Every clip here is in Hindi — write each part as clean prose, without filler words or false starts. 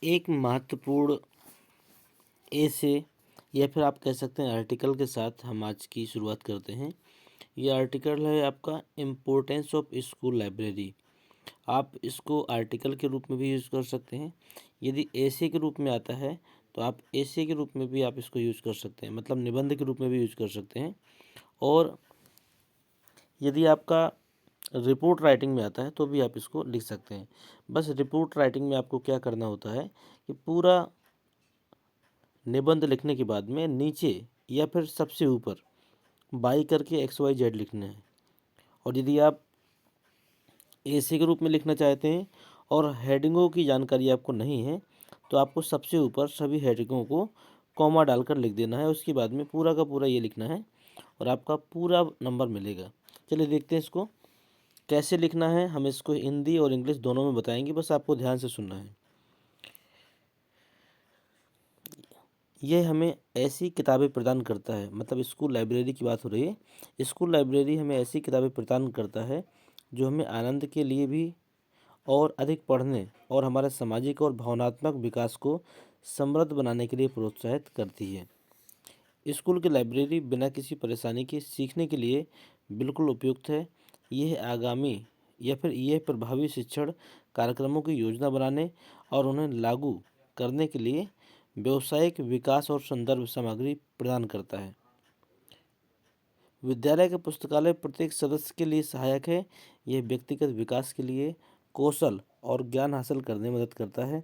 एक महत्वपूर्ण ऐसे या फिर आप कह सकते हैं आर्टिकल के साथ हम आज की शुरुआत करते हैं। ये आर्टिकल है आपका इम्पोर्टेंस ऑफ स्कूल लाइब्रेरी। आप इसको आर्टिकल के रूप में भी यूज़ कर सकते हैं। यदि ऐसे के रूप में आता है तो आप ऐसे के रूप में भी आप इसको यूज़ कर सकते हैं, मतलब निबंध के रूप में भी यूज़ कर सकते हैं। और यदि आपका रिपोर्ट राइटिंग में आता है तो भी आप इसको लिख सकते हैं। बस रिपोर्ट राइटिंग में आपको क्या करना होता है कि पूरा निबंध लिखने के बाद में नीचे या फिर सबसे ऊपर बाई करके XYZ लिखना है। और यदि आप ऐसे के रूप में लिखना चाहते हैं और हेडिंगों की जानकारी आपको नहीं है तो आपको सबसे ऊपर सभी हेडिंगों को कॉमा डालकर लिख देना है। उसके बाद में पूरा का पूरा ये लिखना है और आपका पूरा नंबर मिलेगा। चलिए देखते हैं इसको कैसे लिखना है। हम इसको हिंदी और इंग्लिश दोनों में बताएंगे, बस आपको ध्यान से सुनना है। यह हमें ऐसी किताबें प्रदान करता है, मतलब स्कूल लाइब्रेरी की बात हो रही है। स्कूल लाइब्रेरी हमें ऐसी किताबें प्रदान करता है जो हमें आनंद के लिए भी और अधिक पढ़ने और हमारे सामाजिक और भावनात्मक विकास को समृद्ध बनाने के लिए प्रोत्साहित करती है। स्कूल की लाइब्रेरी बिना किसी परेशानी के सीखने के लिए बिल्कुल उपयुक्त है। यह आगामी या फिर यह प्रभावी शिक्षण कार्यक्रमों की योजना बनाने और उन्हें लागू करने के लिए व्यावसायिक विकास और संदर्भ सामग्री प्रदान करता है। विद्यालय का पुस्तकालय प्रत्येक सदस्य के लिए सहायक है। यह व्यक्तिगत विकास के लिए कौशल और ज्ञान हासिल करने में मदद करता है।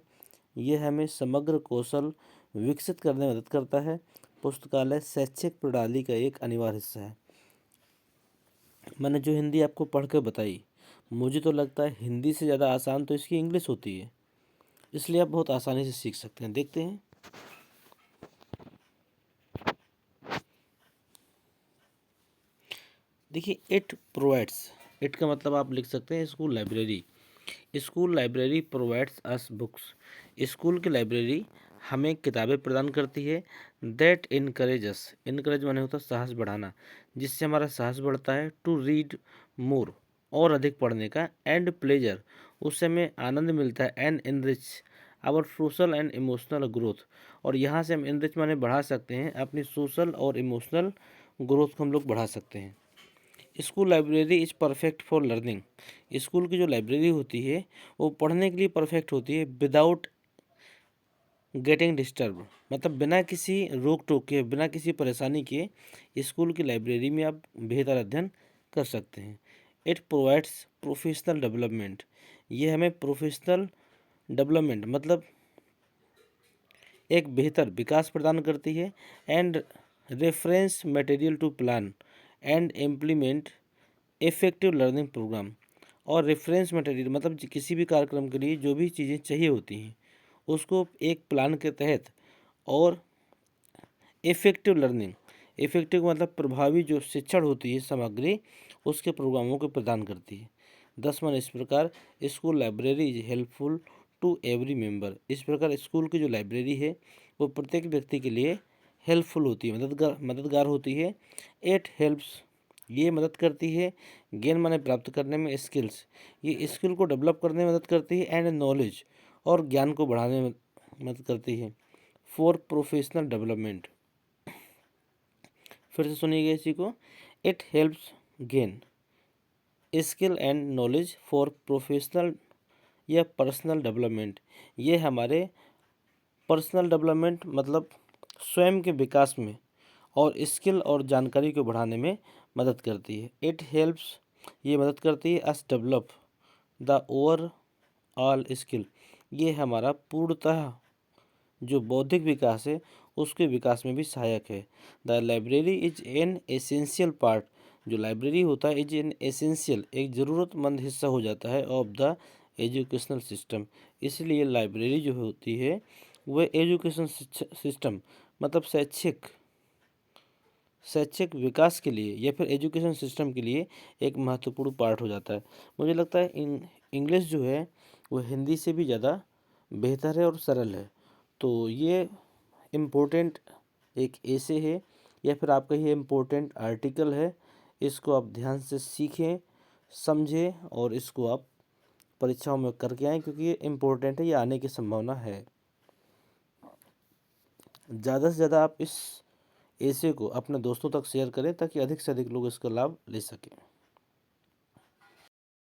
यह हमें समग्र कौशल विकसित करने में मदद करता है। पुस्तकालय शैक्षिक प्रणाली का एक अनिवार्य हिस्सा है। मैंने जो हिंदी आपको पढ़ कर बताई, मुझे तो लगता है हिंदी से ज़्यादा आसान तो इसकी इंग्लिश होती है, इसलिए आप बहुत आसानी से सीख सकते हैं। देखते हैं। देखिए, इट प्रोवाइड्स, इट का मतलब आप लिख सकते हैं school library. School library provides us books. School की लाइब्रेरी हमें किताबें प्रदान करती है। दैट इनकरेज अस, इनकरेज माने होता है साहस बढ़ाना, जिससे हमारा साहस बढ़ता है। टू रीड मोर, और अधिक पढ़ने का। एंड प्लेजर, उससे हमें आनंद मिलता है। And enrich our social and emotional growth, और यहाँ से हम इनरिच माने बढ़ा सकते हैं, अपनी सोशल और इमोशनल ग्रोथ को हम लोग बढ़ा सकते हैं। School library is perfect for learning. School की जो लाइब्रेरी होती है वो पढ़ने के लिए परफेक्ट होती है। विदाउट गेटिंग डिस्टर्ब, मतलब बिना किसी रोक टोक के, बिना किसी परेशानी के स्कूल की लाइब्रेरी में आप बेहतर अध्ययन कर सकते हैं। इट प्रोवाइड्स प्रोफेशनल डेवलपमेंट, ये हमें प्रोफेशनल डेवलपमेंट मतलब एक बेहतर विकास प्रदान करती है। And reference material to plan and implement effective learning program, और रेफरेंस मटेरियल मतलब किसी भी कार्यक्रम के लिए जो भी चीज़ें चाहिए होती हैं उसको एक प्लान के तहत, और इफेक्टिव लर्निंग, इफेक्टिव मतलब प्रभावी जो शिक्षण होती है सामग्री, उसके प्रोग्रामों को प्रदान करती है। 10वां, इस प्रकार school library is helpful to every member. इस प्रकार स्कूल की जो लाइब्रेरी है वो प्रत्येक व्यक्ति के लिए हेल्पफुल होती है, मददगार होती है। इट हेल्प्स, ये मदद करती है। गेन माने प्राप्त करने में, स्किल्स, ये स्किल को डेवलप करने में मदद करती है। एंड नॉलेज, और ज्ञान को बढ़ाने में मदद करती है। फॉर प्रोफेशनल डेवलपमेंट, फिर से सुनिएगा इसी को। It helps gain skill and knowledge for professional या पर्सनल डेवलपमेंट, ये हमारे पर्सनल डेवलपमेंट मतलब स्वयं के विकास में और स्किल और जानकारी को बढ़ाने में मदद करती है। इट हेल्प्स, ये मदद करती है us develop the overall skill, ये हमारा पूर्णतः जो बौद्धिक विकास है उसके विकास में भी सहायक है। The library is an essential part, जो लाइब्रेरी होता है इज एन एसेंशियल, एक ज़रूरतमंद हिस्सा हो जाता है ऑफ द एजुकेशनल सिस्टम। इसलिए लाइब्रेरी जो होती है वह एजुकेशन सिस्टम मतलब शैक्षिक विकास के लिए या फिर एजुकेशन सिस्टम के लिए एक महत्वपूर्ण पार्ट हो जाता है। मुझे लगता है इंग्लिश जो है वो हिंदी से भी ज़्यादा बेहतर है और सरल है। तो ये इम्पोर्टेंट एक ऐसे है या फिर आपका ये इम्पोर्टेंट आर्टिकल है। इसको आप ध्यान से सीखें, समझें और इसको आप परीक्षाओं में करके आएँ, क्योंकि ये इम्पोर्टेंट है, ये आने की संभावना है। ज़्यादा से ज़्यादा आप इस ऐसे को अपने दोस्तों तक शेयर करें ताकि अधिक से अधिक लोग इसका लाभ ले सकें।